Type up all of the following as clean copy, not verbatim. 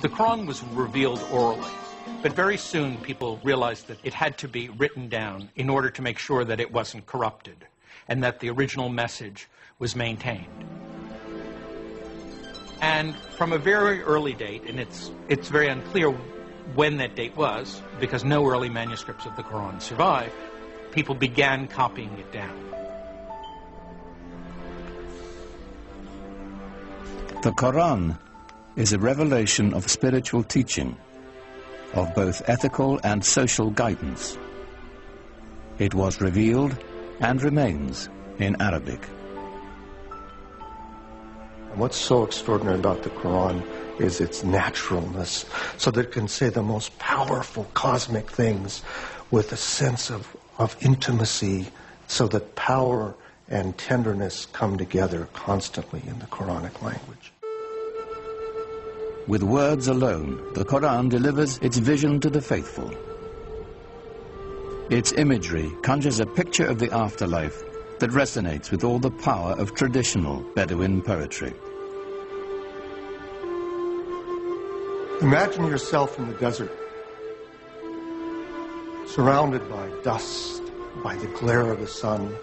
The Quran was revealed orally, but very soon people realized that it had to be written down in order to make sure that it wasn't corrupted and that the original message was maintained. And from a very early date, and it's very unclear when that date was, because no early manuscripts of the Quran survive, people began copying it down. The Quran is a revelation of spiritual teaching, of both ethical and social guidance. It was revealed and remains in Arabic. What's so extraordinary about the Quran is its naturalness, so that it can say the most powerful cosmic things with a sense of intimacy, so that power and tenderness come together constantly in the Quranic language. With words alone, the Quran delivers its vision to the faithful. Its imagery conjures a picture of the afterlife that resonates with all the power of traditional Bedouin poetry. Imagine yourself in the desert, surrounded by dust, by the glare of the sun.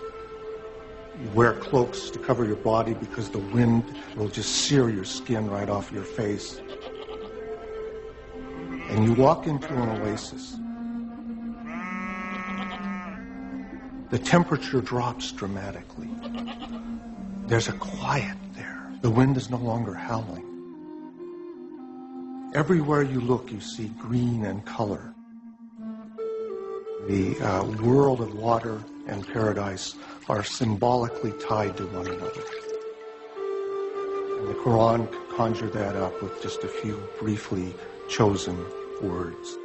You wear cloaks to cover your body because the wind will just sear your skin right off your face. And you walk into an oasis. The temperature drops dramatically. There's a quiet there. The wind is no longer howling. Everywhere you look, you see green and color. The world of water and paradise are symbolically tied to one another. And the Quran can conjure that up with just a few briefly chosen words.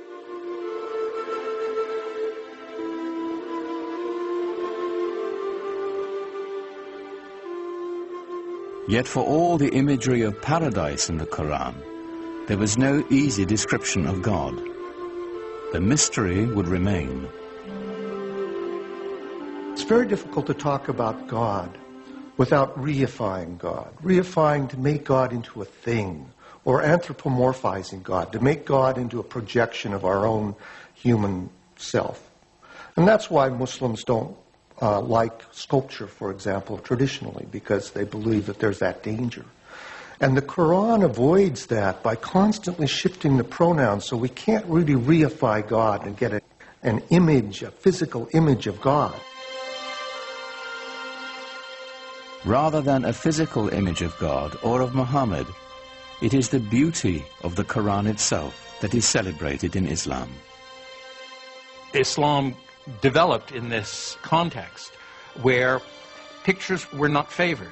Yet for all the imagery of paradise in the Quran, there was no easy description of God. The mystery would remain. It's very difficult to talk about God without reifying God. Reifying to make God into a thing, or anthropomorphizing God, to make God into a projection of our own human self. And that's why Muslims don't like sculpture, for example, traditionally, because they believe that there's that danger. And the Quran avoids that by constantly shifting the pronouns, so we can't really reify God and get an image, a physical image of God. Rather than a physical image of God or of Muhammad, it is the beauty of the Quran itself that is celebrated in Islam. Islam developed in this context where pictures were not favored.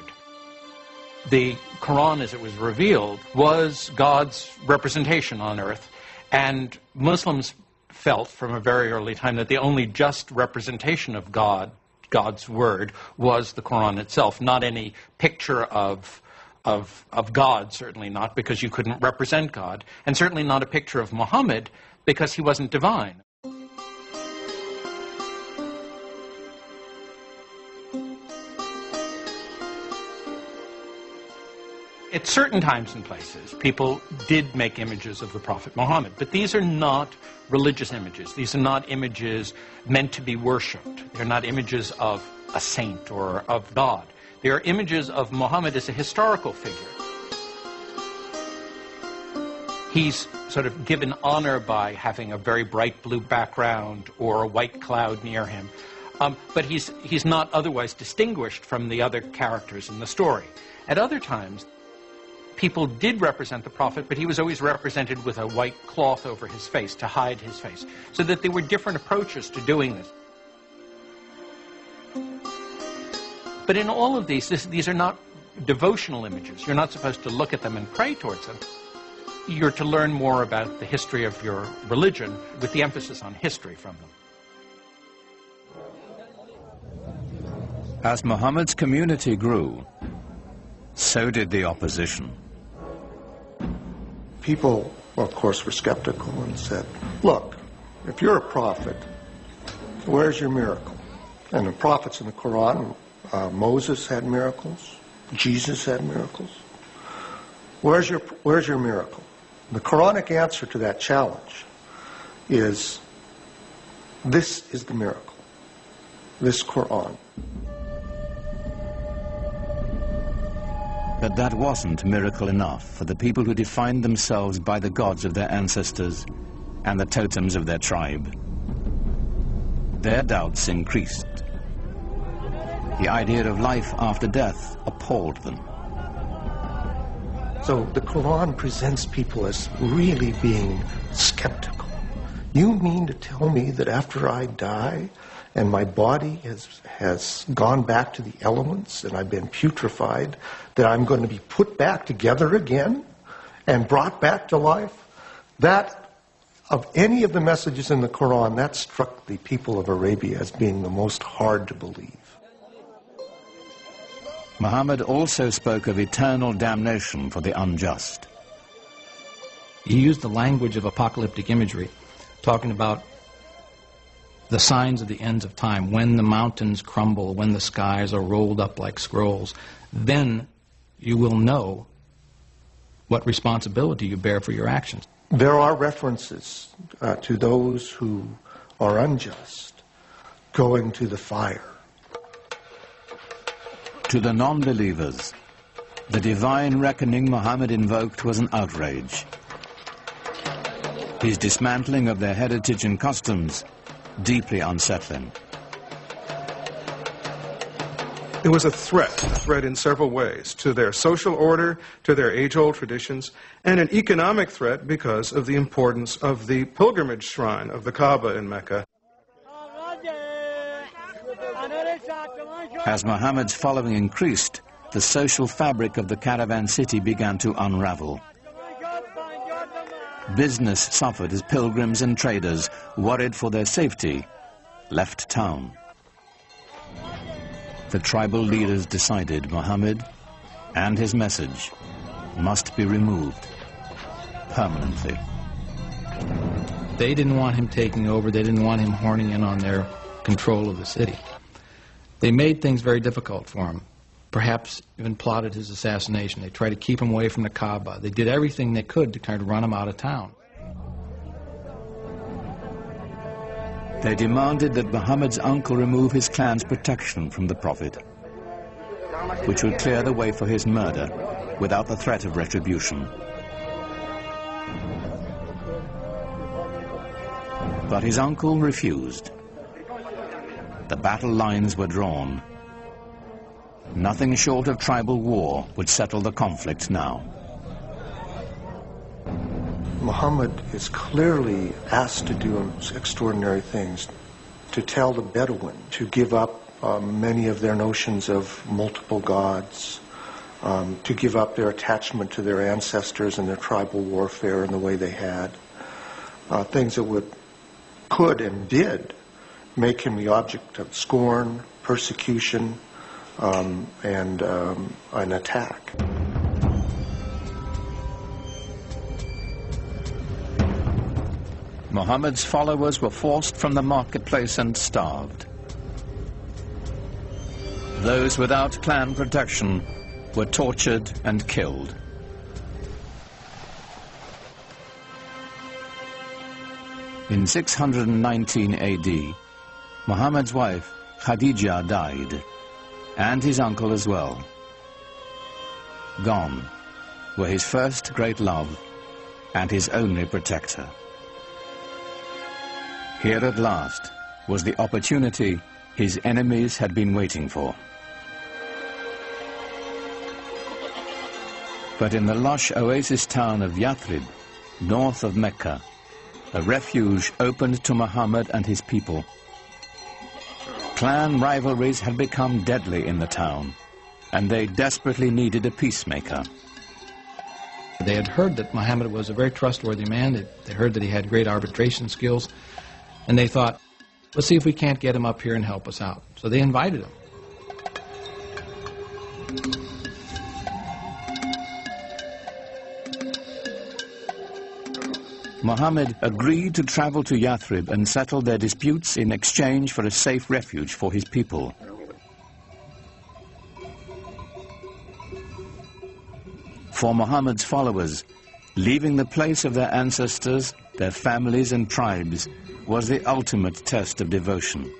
The Quran, as it was revealed, was God's representation on earth, and Muslims felt from a very early time that the only just representation of God's word, was the Quran itself, not any picture of God, certainly not, because you couldn't represent God, and certainly not a picture of Muhammad, because he wasn't divine. At certain times and places, people did make images of the Prophet Muhammad, but these are not religious images. These are not images meant to be worshipped. They're not images of a saint or of God. They are images of Muhammad as a historical figure. He's sort of given honor by having a very bright blue background or a white cloud near him, but he's not otherwise distinguished from the other characters in the story. At other times, people did represent the Prophet, but he was always represented with a white cloth over his face to hide his face, so that there were different approaches to doing this. But in all of these are not devotional images. You're not supposed to look at them and pray towards them. You're to learn more about the history of your religion, with the emphasis on history from them. As Muhammad's community grew, so did the opposition. People, of course, were skeptical and said, look, if you're a prophet, where's your miracle? And the prophets in the Quran, Moses had miracles, Jesus had miracles. Where's your miracle? The Quranic answer to that challenge is, this is the miracle, this Quran. But that wasn't miracle enough for the people who defined themselves by the gods of their ancestors and the totems of their tribe. Their doubts increased. The idea of life after death appalled them. So the Quran presents people as really being skeptical. You mean to tell me that after I die and my body has gone back to the elements and I've been putrefied, that I'm going to be put back together again and brought back to life? That, of any of the messages in the Quran, that struck the people of Arabia as being the most hard to believe. Muhammad also spoke of eternal damnation for the unjust. He used the language of apocalyptic imagery, talking about the signs of the ends of time, when the mountains crumble, when the skies are rolled up like scrolls. Then you will know what responsibility you bear for your actions. There are references to those who are unjust going to the fire. To the non-believers, the divine reckoning Muhammad invoked was an outrage. His dismantling of their heritage and customs, deeply unsettling. It was a threat in several ways, to their social order, to their age-old traditions, and an economic threat because of the importance of the pilgrimage shrine of the Kaaba in Mecca. As Muhammad's following increased, the social fabric of the caravan city began to unravel. Business suffered as pilgrims and traders, worried for their safety, left town. The tribal leaders decided Muhammad and his message must be removed permanently. They didn't want him taking over. They didn't want him horning in on their control of the city. They made things very difficult for him, perhaps even plotted his assassination. They tried to keep him away from the Kaaba. They did everything they could to try to run him out of town. They demanded that Muhammad's uncle remove his clan's protection from the Prophet, which would clear the way for his murder without the threat of retribution. But his uncle refused. The battle lines were drawn. Nothing short of tribal war would settle the conflict now. Muhammad is clearly asked to do extraordinary things, to tell the Bedouin to give up many of their notions of multiple gods, to give up their attachment to their ancestors and their tribal warfare in the way they had, things that could and did make him the object of scorn, persecution, and an attack. Muhammad's followers were forced from the marketplace and starved. Those without clan protection were tortured and killed. In 619 AD, Muhammad's wife, Khadija, died, and his uncle as well. Gone were his first great love and his only protector. Here at last was the opportunity his enemies had been waiting for. But in the lush oasis town of Yathrib, north of Mecca, a refuge opened to Muhammad and his people. Clan rivalries had become deadly in the town, and they desperately needed a peacemaker. They had heard that Muhammad was a very trustworthy man. They heard that he had great arbitration skills, and they thought, let's see if we can't get him up here and help us out. So they invited him. Muhammad agreed to travel to Yathrib and settle their disputes in exchange for a safe refuge for his people. For Muhammad's followers, Leaving the place of their ancestors, their families and tribes was the ultimate test of devotion.